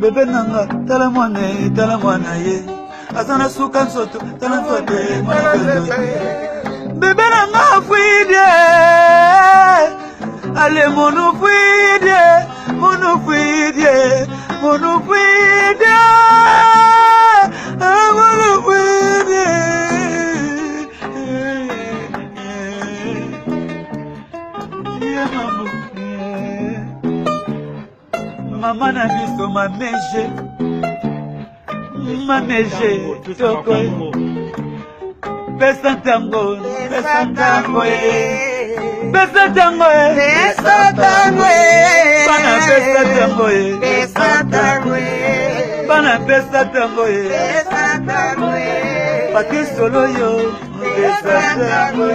bebe nanga tala mwana ye asana suka nsoto tala nsoto bebe nanga fuide ale monu fuide Mama na biso mameje toko pesa tango bana pesa tango pati solo yo pesa tango